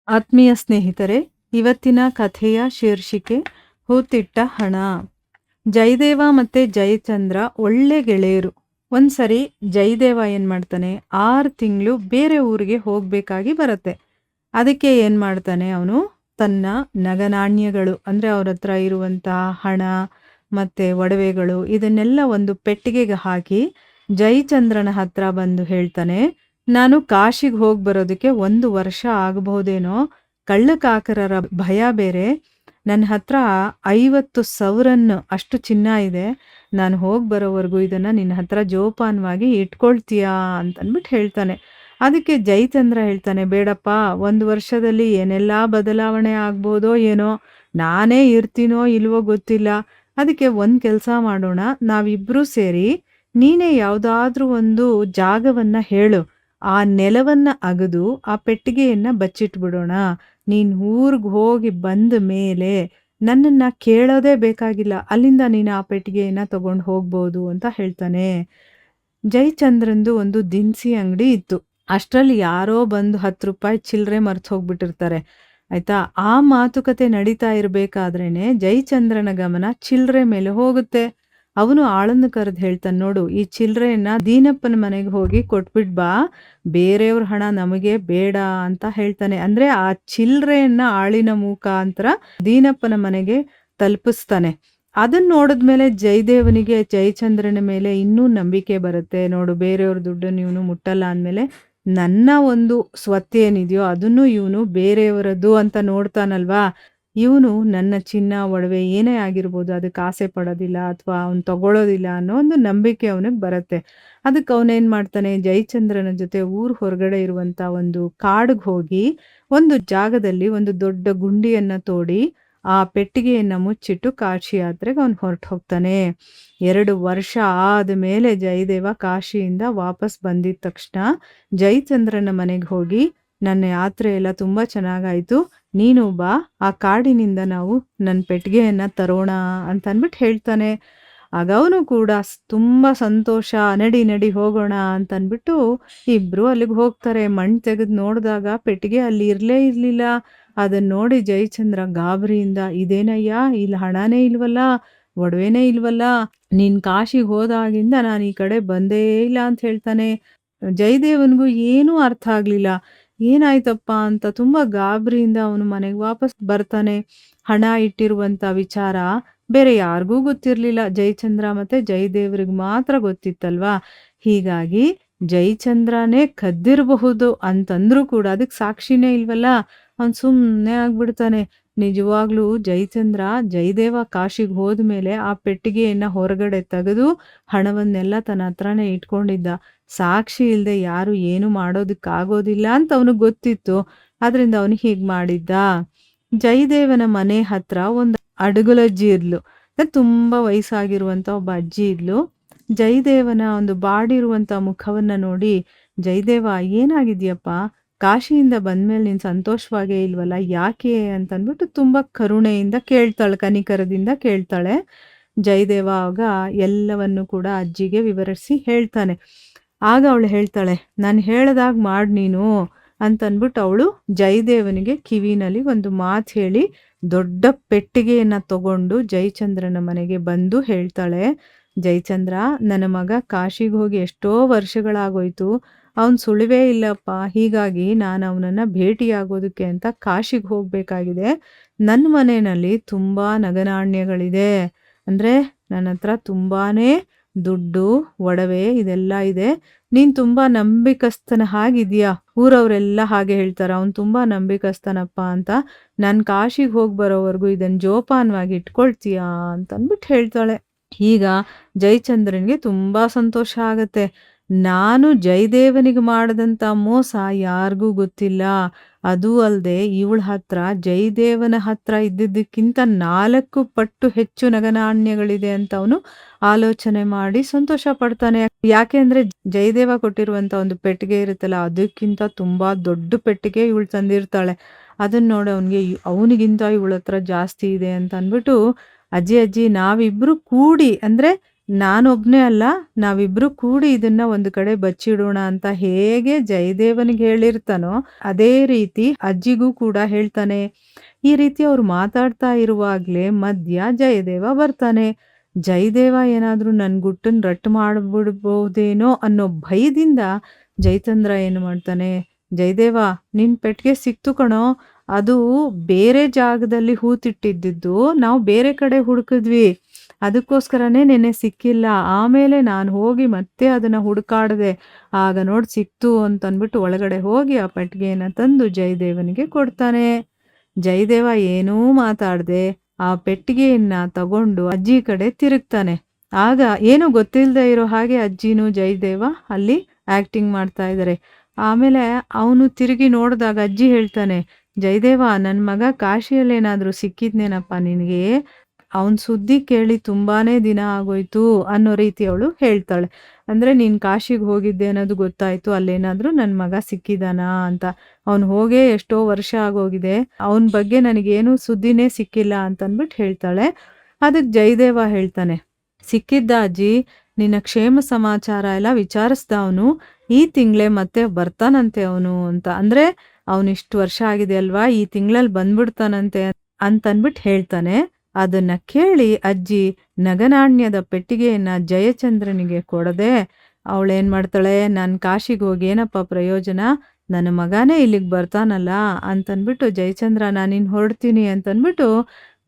ಆತ್ಮೀಯ ಸ್ನೇಹಿತರೆ, ಇವತ್ತಿನ ಕಥೆಯ ಶೀರ್ಷಿಕೆ ಹೂತಿಟ್ಟ ಹಣ. ಜಯದೇವ ಮತ್ತೆ ಜಯಚಂದ್ರ ಒಳ್ಳೆ ಗೆಳೆಯರು. ಒಂದ್ಸರಿ ಜಯದೇವ ಏನ್ ಮಾಡ್ತಾನೆ, 6 ತಿಂಗಳು ಬೇರೆ ಊರಿಗೆ ಹೋಗ್ಬೇಕಾಗಿ ಬರುತ್ತೆ. ಅದಕ್ಕೆ ಏನ್ ಮಾಡ್ತಾನೆ ಅವನು, ತನ್ನ ನಗನಾಣ್ಯಗಳು ಅಂದ್ರೆ ಅವ್ರ ಹತ್ರ ಇರುವಂತಹ ಹಣ ಮತ್ತೆ ಒಡವೆಗಳು ಇದನ್ನೆಲ್ಲ ಒಂದು ಪೆಟ್ಟಿಗೆಗೆ ಹಾಕಿ ಜಯಚಂದ್ರನ ಹತ್ರ ಬಂದು ಹೇಳ್ತಾನೆ, ನಾನು ಕಾಶಿಗೆ ಹೋಗಿ ಬರೋದಕ್ಕೆ 1 ವರ್ಷ ಆಗಬಹುದೇನೋ, ಕಳ್ಳಕಾಕರರ ಭಯ ಬೇರೆ, ನನ್ನ ಹತ್ರ 50,000 ಅಷ್ಟು ಚಿನ್ನ ಇದೆ, ನಾನು ಹೋಗಿ ಬರೋವರೆಗೂ ಇದನ್ನ ನಿನ್ನ ಹತ್ರ ಜೋಪಾನವಾಗಿ ಇಟ್ಕೊಳ್ತೀಯಾ ಅಂತಂದ್ಬಿಟ್ಟು ಹೇಳ್ತಾನೆ. ಅದಕ್ಕೆ ಜಯಚಂದ್ರ ಹೇಳ್ತಾನೆ, ಬೇಡಪ್ಪ, 1 ವರ್ಷದಲ್ಲಿ ಏನೆಲ್ಲ ಬದಲಾವಣೆ ಆಗ್ಬೋದೋ ಏನೋ, ನಾನೇ ಇರ್ತೀನೋ ಇಲ್ವೋ ಗೊತ್ತಿಲ್ಲ. ಅದಕ್ಕೆ ಒಂದು ಕೆಲಸ ಮಾಡೋಣ, ನಾವಿಬ್ರೂ ಸೇರಿ ನೀನೇ ಯಾವುದಾದ್ರೂ ಒಂದು ಜಾಗವನ್ನ ಹೇಳು, ಆ ನೆಲವನ್ನ ಅಗದು ಆ ಪೆಟ್ಟಿಗೆಯನ್ನ ಬಚ್ಚಿಟ್ಬಿಡೋಣ. ನೀನ್ ಊರಿಗೆ ಹೋಗಿ ಬಂದ ಮೇಲೆ ನನ್ನನ್ನ ಕೇಳೋದೇ ಬೇಕಾಗಿಲ್ಲ, ಅಲ್ಲಿಂದ ನೀನು ಆ ಪೆಟ್ಟಿಗೆಯನ್ನ ತಗೊಂಡು ಹೋಗ್ಬೋದು ಅಂತ ಹೇಳ್ತಾನೆ. ಜಯಚಂದ್ರಂದು ಒಂದು ದಿನಸಿ ಅಂಗಡಿ ಇತ್ತು. ಅಷ್ಟರಲ್ಲಿ ಯಾರೋ ಬಂದು 10 ರೂಪಾಯಿ ಚಿಲ್ಲರೆ ಮರ್ತು ಹೋಗ್ಬಿಟ್ಟಿರ್ತಾರೆ. ಆಯ್ತಾ, ಆ ಮಾತುಕತೆ ನಡೀತಾ ಇರಬೇಕಾದ್ರೇನೆ ಜಯಚಂದ್ರನ ಗಮನ ಚಿಲ್ಲರೆ ಮೇಲೆ ಹೋಗುತ್ತೆ. ಅವನು ಆಳನ್ನು ಕರೆದು ಹೇಳ್ತಾನೆ, ನೋಡು, ಈ ಚಿಲ್ಲರೆಯನ್ನ ದೀನಪ್ಪನ ಮನೆಗೆ ಹೋಗಿ ಕೊಟ್ಬಿಟ್ ಬಾ, ಬೇರೆಯವ್ರ ಹಣ ನಮಗೆ ಬೇಡ ಅಂತ ಹೇಳ್ತಾನೆ. ಅಂದ್ರೆ ಆ ಚಿಲ್ಲರೆಯನ್ನ ಆಳಿನ ಮುಖಾಂತರ ದೀನಪ್ಪನ ಮನೆಗೆ ತಲುಪಿಸ್ತಾನೆ. ಅದನ್ನ ನೋಡಿದ್ಮೇಲೆ ಜಯದೇವನಿಗೆ ಜಯಚಂದ್ರನ ಮೇಲೆ ಇನ್ನೂ ನಂಬಿಕೆ ಬರುತ್ತೆ. ನೋಡು, ಬೇರೆಯವ್ರ ದುಡ್ಡು ಇವನು ಮುಟ್ಟಲ್ಲ ಅಂದಮೇಲೆ ನನ್ನ ಒಂದು ಸ್ವತ್ತು ಏನಿದೆಯೋ ಅದನ್ನು ಇವನು ಬೇರೆಯವರದ್ದು ಅಂತ ನೋಡ್ತಾನಲ್ವಾ, ಇವನು ನನ್ನ ಚಿನ್ನ ಒಡವೆ ಏನೇ ಆಗಿರ್ಬೋದು ಅದಕ್ಕೆ ಆಸೆ ಪಡೋದಿಲ್ಲ ಅಥವಾ ಅವ್ನು ತಗೊಳ್ಳೋದಿಲ್ಲ ಅನ್ನೋ ಒಂದು ನಂಬಿಕೆ ಅವನಿಗೆ ಬರುತ್ತೆ. ಅದಕ್ಕೆ ಅವನೇನು ಮಾಡ್ತಾನೆ, ಜಯಚಂದ್ರನ ಜೊತೆ ಊರು ಹೊರಗಡೆ ಇರುವಂಥ ಒಂದು ಕಾಡಿಗೆ ಹೋಗಿ ಒಂದು ಜಾಗದಲ್ಲಿ ಒಂದು ದೊಡ್ಡ ಗುಂಡಿಯನ್ನು ತೋಡಿ ಆ ಪೆಟ್ಟಿಗೆಯನ್ನು ಮುಚ್ಚಿಟ್ಟು ಕಾಶಿ ಯಾತ್ರೆಗೆ ಅವನು ಹೊರಟು ಹೋಗ್ತಾನೆ. 2 ವರ್ಷ ಆದಮೇಲೆ ಜಯದೇವ ಕಾಶಿಯಿಂದ ವಾಪಸ್ ಬಂದಿದ ತಕ್ಷಣ ಜಯಚಂದ್ರನ ಮನೆಗೆ ಹೋಗಿ, ನನ್ನ ಯಾತ್ರೆ ಎಲ್ಲ ತುಂಬ ಚೆನ್ನಾಗಾಯಿತು, ನೀನು ಬಾ, ಆ ಕಾಡಿನಿಂದ ನಾವು ನನ್ನ ಪೆಟ್ಟಿಗೆಯನ್ನು ತರೋಣ ಅಂತ ಅಂದ್ಬಿಟ್ಟು ಹೇಳ್ತಾನೆ. ಆಗ ಅವನು ಕೂಡ ತುಂಬ ಸಂತೋಷ, ನಡಿ ನಡಿ ಹೋಗೋಣ ಅಂತ ಅಂದ್ಬಿಟ್ಟು ಇಬ್ಬರು ಅಲ್ಲಿಗೆ ಹೋಗ್ತಾರೆ. ಮಣ್ಣು ತೆಗೆದು ನೋಡಿದಾಗ ಪೆಟ್ಟಿಗೆ ಅಲ್ಲಿ ಇರಲೇ ಇರಲಿಲ್ಲ. ಅದನ್ನು ನೋಡಿ ಜಯಚಂದ್ರ ಗಾಬರಿಯಿಂದ, ಇದೇನಯ್ಯ, ಇಲ್ಲಿ ಹಣನೇ ಇಲ್ವಲ್ಲ, ಒಡವೆನೇ ಇಲ್ವಲ್ಲ, ನೀನು ಕಾಶಿಗೆ ಹೋದಾಗಿಂದ ನಾನು ಈ ಕಡೆ ಬಂದೇ ಇಲ್ಲ ಅಂತ ಹೇಳ್ತಾನೆ. ಜಯದೇವನಿಗೂ ಏನೂ ಅರ್ಥ ಆಗಲಿಲ್ಲ, ಏನಾಯ್ತಪ್ಪ ಅಂತ ತುಂಬ ಗಾಬರಿಯಿಂದ ಅವನು ಮನೆಗೆ ವಾಪಸ್ ಬರ್ತಾನೆ. ಹಣ ಇಟ್ಟಿರುವಂಥ ವಿಚಾರ ಬೇರೆ ಯಾರಿಗೂ ಗೊತ್ತಿರಲಿಲ್ಲ, ಜಯಚಂದ್ರ ಮತ್ತು ಜಯದೇವರಿಗೆ ಮಾತ್ರ ಗೊತ್ತಿತ್ತಲ್ವಾ. ಹೀಗಾಗಿ ಜಯಚಂದ್ರನೇ ಕದ್ದಿರಬಹುದು ಅಂತಂದ್ರೂ ಕೂಡ ಅದಕ್ಕೆ ಸಾಕ್ಷಿನೇ ಇಲ್ವಲ್ಲ, ಅವನು ಸುಮ್ಮನೆ ಆಗ್ಬಿಡ್ತಾನೆ. ನಿಜವಾಗ್ಲೂ ಜಯಚಂದ್ರ ಜಯದೇವ ಕಾಶಿಗೆ ಹೋದ್ಮೇಲೆ ಆ ಪೆಟ್ಟಿಗೆಯನ್ನು ಹೊರಗಡೆ ತೆಗೆದು ಹಣವನ್ನೆಲ್ಲ ತನ್ನ ಹತ್ರನೇ ಇಟ್ಕೊಂಡಿದ್ದ. ಸಾಕ್ಷಿ ಇಲ್ಲದೆ ಯಾರು ಏನು ಮಾಡೋದಕ್ಕಾಗೋದಿಲ್ಲ ಅಂತ ಅವನಿಗೆ ಗೊತ್ತಿತ್ತು. ಅದರಿಂದ ಅವನು ಹೀಗೆ ಮಾಡಿದ್ದ. ಜಯದೇವನ ಮನೆ ಹತ್ರ ಒಂದು ಅಡುಗುಲಜ್ಜಿ ಇದ್ಲು, ತುಂಬ ವಯಸ್ಸಾಗಿರುವಂಥ ಒಬ್ಬ ಅಜ್ಜಿ ಇದ್ಲು. ಜಯದೇವನ ಒಂದು ಬಾಡಿರುವಂಥ ಮುಖವನ್ನು ನೋಡಿ, ಜಯದೇವ, ಏನಾಗಿದೆಯಪ್ಪ, ಕಾಶಿಯಿಂದ ಬಂದ್ಮೇಲೆ ನೀನು ಸಂತೋಷವಾಗೇ ಇಲ್ವಲ್ಲ, ಯಾಕೆ ಅಂತಂದ್ಬಿಟ್ಟು ತುಂಬ ಕರುಣೆಯಿಂದ ಕೇಳ್ತಾಳೆ, ಕನಿಕರದಿಂದ ಕೇಳ್ತಾಳೆ. ಜಯದೇವ ಆಗ ಎಲ್ಲವನ್ನು ಕೂಡ ಅಜ್ಜಿಗೆ ವಿವರಿಸಿ ಹೇಳ್ತಾನೆ. ಆಗ ಅವಳು ಹೇಳ್ತಾಳೆ, ನಾನು ಹೇಳ್ದಾಗ ಮಾಡಿ ನೀನು ಅಂತಂದ್ಬಿಟ್ಟು ಅವಳು ಜಯದೇವನಿಗೆ ಕಿವಿನಲ್ಲಿ ಒಂದು ಮಾತು ಹೇಳಿ ದೊಡ್ಡ ಪೆಟ್ಟಿಗೆಯನ್ನು ತಗೊಂಡು ಜಯಚಂದ್ರನ ಮನೆಗೆ ಬಂದು ಹೇಳ್ತಾಳೆ, ಜಯಚಂದ್ರ, ನನ್ನ ಮಗ ಕಾಶಿಗೆ ಹೋಗಿ ಎಷ್ಟೋ ವರ್ಷಗಳಾಗೋಯ್ತು, ಅವನು ಸುಳಿವೇ ಇಲ್ಲಪ್ಪ, ಹೀಗಾಗಿ ನಾನು ಅವನನ್ನು ಭೇಟಿಯಾಗೋದಕ್ಕೆ ಅಂತ ಕಾಶಿಗೆ ಹೋಗಬೇಕಾಗಿದೆ. ನನ್ನ ಮನೆಯಲ್ಲಿ ತುಂಬ ನಗನಾಣ್ಯಗಳಿದೆ, ಅಂದರೆ ನನ್ನ ಹತ್ರ ತುಂಬಾ ದುಡ್ಡು ಒಡವೆ ಇದೆಲ್ಲ ಇದೆ, ನೀನು ತುಂಬ ನಂಬಿಕಸ್ಥನ ಹಾಗಿದೆಯಾ, ಊರವರೆಲ್ಲ ಹಾಗೆ ಹೇಳ್ತಾರೆ, ಅವನು ತುಂಬ ನಂಬಿಕಸ್ಥನಪ್ಪ ಅಂತ, ನಾನು ಕಾಶಿಗೆ ಹೋಗಿ ಬರೋವರೆಗೂ ಇದನ್ನು ಜೋಪಾನವಾಗಿ ಇಟ್ಕೊಳ್ತೀಯಾ ಅಂತಂದ್ಬಿಟ್ಟು ಹೇಳ್ತಾಳೆ. ಈಗ ಜಯಚಂದ್ರನಿಗೆ ತುಂಬ ಸಂತೋಷ ಆಗತ್ತೆ. ನಾನು ಜಯದೇವನಿಗೆ ಮಾಡಿದಂಥ ಮೋಸ ಯಾರಿಗೂ ಗೊತ್ತಿಲ್ಲ, ಅದೂ ಅಲ್ಲದೆ ಇವಳ ಹತ್ರ ಜಯದೇವನ ಹತ್ರ ಇದ್ದಿದ್ದಕ್ಕಿಂತ 4 ಪಟ್ಟು ಹೆಚ್ಚು ನಗನಾಣ್ಯಗಳಿದೆ ಅಂತ ಅವನು ಆಲೋಚನೆ ಮಾಡಿ ಸಂತೋಷ ಪಡ್ತಾನೆ. ಯಾಕೆ ಅಂದರೆ ಜಯದೇವ ಕೊಟ್ಟಿರುವಂಥ ಒಂದು ಪೆಟ್ಟಿಗೆ ಇರುತ್ತಲ್ಲ, ಅದಕ್ಕಿಂತ ತುಂಬ ದೊಡ್ಡ ಪೆಟ್ಟಿಗೆ ಇವಳು ತಂದಿರ್ತಾಳೆ. ಅದನ್ನು ನೋಡಿ ಅವನಿಗಿಂತ ಇವಳ ಹತ್ರ ಜಾಸ್ತಿ ಇದೆ ಅಂತ ಅಂದ್ಬಿಟ್ಟು, ಅಜ್ಜಿ ನಾವಿಬ್ರು ಕೂಡಿ, ಅಂದರೆ ನಾನೊಬ್ನೇ ಅಲ್ಲ, ನಾವಿಬ್ರು ಕೂಡಿ ಇದನ್ನ ಒಂದು ಕಡೆ ಬಚ್ಚಿಡೋಣ ಅಂತ ಹೇಗೆ ಜಯದೇವನಿಗೆ ಹೇಳಿರ್ತಾನೋ ಅದೇ ರೀತಿ ಅಜ್ಜಿಗೂ ಕೂಡ ಹೇಳ್ತಾನೆ. ಈ ರೀತಿ ಅವ್ರು ಮಾತಾಡ್ತಾ ಇರುವಾಗ್ಲೇ ಮಧ್ಯ ಜಯದೇವ ಬರ್ತಾನೆ. ಜಯದೇವ ಏನಾದ್ರೂ ನನ್ ಗುಟ್ಟನ್ ರಟ್ಟು ಮಾಡ್ಬಿಡ್ಬಹುದೇನೋ ಅನ್ನೋ ಭಯದಿಂದ ಜಯಚಂದ್ರ ಏನು ಮಾಡ್ತಾನೆ, ಜಯದೇವ ನಿನ್ ಪೆಟ್ಟಿಗೆ ಸಿಕ್ತು ಕಣೋ, ಅದು ಬೇರೆ ಜಾಗದಲ್ಲಿ ಹೂತಿಟ್ಟಿದ್ದು, ನಾವು ಬೇರೆ ಕಡೆ ಹುಡುಕಿದ್ವಿ, ಅದಕ್ಕೋಸ್ಕರನೇ ನೆನ್ನೆ ಸಿಕ್ಕಿಲ್ಲ. ಆಮೇಲೆ ನಾನು ಹೋಗಿ ಮತ್ತೆ ಅದನ್ನ ಹುಡುಕಾಡ್ದೆ, ಆಗ ನೋಡ್ ಸಿಕ್ತು ಅಂತನ್ಬಿಟ್ಟು ಒಳಗಡೆ ಹೋಗಿ ಆ ಪೆಟ್ಟಿಗೆಯನ್ನ ತಂದು ಜಯದೇವನಿಗೆ ಕೊಡ್ತಾನೆ. ಜಯದೇವ ಏನೂ ಮಾತಾಡ್ದೆ ಆ ಪೆಟ್ಟಿಗೆಯನ್ನ ತಗೊಂಡು ಅಜ್ಜಿ ಕಡೆ ತಿರುಗ್ತಾನೆ. ಆಗ ಏನೂ ಗೊತ್ತಿಲ್ಲದೆ ಇರೋ ಹಾಗೆ ಅಜ್ಜಿನೂ ಜಯದೇವ ಅಲ್ಲಿ ಆಕ್ಟಿಂಗ್ ಮಾಡ್ತಾ ಇದ್ದಾರೆ. ಆಮೇಲೆ ಅವನು ತಿರುಗಿ ನೋಡಿದಾಗ ಅಜ್ಜಿ ಹೇಳ್ತಾನೆ, ಜಯದೇವ ನನ್ನ ಮಗ ಕಾಶಿಯಲ್ಲೇನಾದ್ರೂ ಸಿಕ್ಕಿದ್ನೇನಪ್ಪ ನಿನಗೆ, ಅವನ ಸುದ್ದಿ ಕೇಳಿ ತುಂಬಾನೇ ದಿನ ಆಗೋಯ್ತು ಅನ್ನೋ ರೀತಿ ಅವಳು ಹೇಳ್ತಾಳೆ. ಅಂದ್ರೆ ನೀನ್ ಕಾಶಿಗೆ ಹೋಗಿದ್ದೆ ಅನ್ನೋದು ಗೊತ್ತಾಯ್ತು, ಅಲ್ಲೇನಾದ್ರೂ ನನ್ನ ಮಗ ಸಿಕ್ಕಿದಾನಾ ಅಂತ. ಅವನು ಹೋಗೇ ಎಷ್ಟೋ ವರ್ಷ ಆಗೋಗಿದೆ, ಅವನ ಬಗ್ಗೆ ನನಗೇನು ಸುದ್ದಿನೇ ಸಿಕ್ಕಿಲ್ಲ ಅಂತನ್ಬಿಟ್ಟು ಹೇಳ್ತಾಳೆ. ಅದಕ್ಕೆ ಜಯದೇವ ಹೇಳ್ತಾನೆ, ಸಿಕ್ಕಿದ್ದ ಅಜ್ಜಿ, ನಿನ್ನ ಕ್ಷೇಮ ಸಮಾಚಾರ ಎಲ್ಲ ವಿಚಾರಿಸ್ದ ಅವನು, ಈ ತಿಂಗಳೇ ಮತ್ತೆ ಬರ್ತಾನಂತೆ ಅವನು ಅಂತ. ಅಂದ್ರೆ ಅವನಿಷ್ಟು ವರ್ಷ ಆಗಿದೆ ಅಲ್ವಾ, ಈ ತಿಂಗಳಲ್ಲಿ ಬಂದ್ಬಿಡ್ತಾನಂತೆ ಅಂತನ್ಬಿಟ್ಟು ಹೇಳ್ತಾನೆ. ಅದನ್ನ ಕೇಳಿ ಅಜ್ಜಿ ನಗನಾಣ್ಯದ ಪೆಟ್ಟಿಗೆಯನ್ನ ಜಯಚಂದ್ರನಿಗೆ ಕೊಡದೆ ಅವಳೇನ್ ಮಾಡ್ತಾಳೆ, ನಾನು ಕಾಶಿಗೆ ಹೋಗಿ ಏನಪ್ಪ ಪ್ರಯೋಜನ, ನನ್ನ ಮಗನೇ ಇಲ್ಲಿಗೆ ಬರ್ತಾನಲ್ಲ ಅಂತನ್ಬಿಟ್ಟು ಜಯಚಂದ್ರ ನಾನಿನ್ ಹೊರಡ್ತೀನಿ ಅಂತನ್ಬಿಟ್ಟು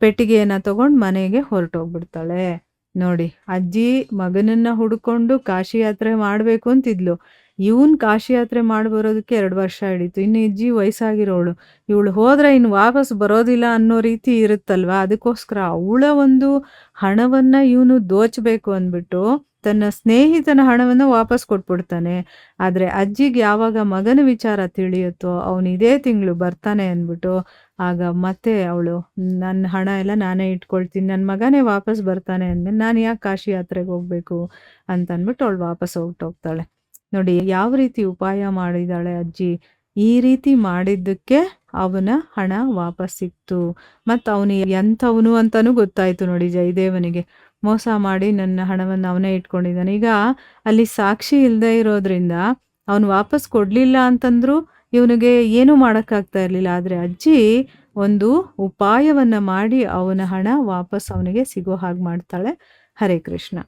ಪೆಟ್ಟಿಗೆಯನ್ನ ತಗೊಂಡು ಮನೆಗೆ ಹೊರಟೋಗ್ಬಿಡ್ತಾಳೆ. ನೋಡಿ, ಅಜ್ಜಿ ಮಗನನ್ನ ಹುಡ್ಕೊಂಡು ಕಾಶಿ ಯಾತ್ರೆ ಮಾಡ್ಬೇಕು ಅಂತಿದ್ಲು. ಇವನ್ ಕಾಶಿ ಯಾತ್ರೆ ಮಾಡಿ ಬರೋದಕ್ಕೆ 2 ವರ್ಷ ಹಿಡಿತು. ಇನ್ನು ಅಜ್ಜಿ ವಯಸ್ಸಾಗಿರೋಳು, ಇವಳು ಹೋದ್ರೆ ಇನ್ನು ವಾಪಸ್ ಬರೋದಿಲ್ಲ ಅನ್ನೋ ರೀತಿ ಇರುತ್ತಲ್ವಾ, ಅದಕ್ಕೋಸ್ಕರ ಅವಳ ಒಂದು ಹಣವನ್ನ ಇವನು ದೋಚಬೇಕು ಅಂದ್ಬಿಟ್ಟು ತನ್ನ ಸ್ನೇಹಿತನ ಹಣವನ್ನ ವಾಪಸ್ ಕೊಟ್ಬಿಡ್ತಾನೆ. ಆದ್ರೆ ಅಜ್ಜಿಗೆ ಯಾವಾಗ ಮಗನ ವಿಚಾರ ತಿಳಿಯುತ್ತೋ ಅವನು ಇದೇ ತಿಂಗಳು ಬರ್ತಾನೆ ಅಂದ್ಬಿಟ್ಟು, ಆಗ ಮತ್ತೆ ಅವಳು ನನ್ನ ಹಣ ಎಲ್ಲ ನಾನೇ ಇಟ್ಕೊಳ್ತೀನಿ, ನನ್ನ ಮಗನೇ ವಾಪಸ್ ಬರ್ತಾನೆ ಅಂದ್ಮೇಲೆ ನಾನು ಯಾಕೆ ಕಾಶಿ ಯಾತ್ರೆಗೆ ಹೋಗ್ಬೇಕು ಅಂತ ಅಂದ್ಬಿಟ್ಟು ಅವಳು ವಾಪಸ್ ಹೊರಟೋಗ್ತಾಳೆ. ನೋಡಿ ಯಾವ ರೀತಿ ಉಪಾಯ ಮಾಡಿದಾಳೆ ಅಜ್ಜಿ. ಈ ರೀತಿ ಮಾಡಿದ್ದಕ್ಕೆ ಅವನ ಹಣ ವಾಪಸ್ ಸಿಕ್ತು. ಮತ್ತು ಅವನು ಎಂಥವನು ಅಂತಾನೂ ಗೊತ್ತಾಯ್ತು ನೋಡಿ ಜಯದೇವನಿಗೆ. ಮೋಸ ಮಾಡಿ ನನ್ನ ಹಣವನ್ನು ಅವನೇ ಇಟ್ಕೊಂಡಿದ್ದಾನೆ. ಈಗ ಅಲ್ಲಿ ಸಾಕ್ಷಿ ಇಲ್ಲದೆ ಇರೋದ್ರಿಂದ ಅವನು ವಾಪಸ್ ಕೊಡಲಿಲ್ಲ ಅಂತಂದ್ರು ಇವನಿಗೆ ಏನೂ ಮಾಡೋಕ್ಕಾಗ್ತಾ ಇರಲಿಲ್ಲ. ಆದರೆ ಅಜ್ಜಿ ಒಂದು ಉಪಾಯವನ್ನು ಮಾಡಿ ಅವನ ಹಣ ವಾಪಸ್ ಅವನಿಗೆ ಸಿಗೋ ಹಾಗೆ ಮಾಡ್ತಾಳೆ. ಹರೇ ಕೃಷ್ಣ.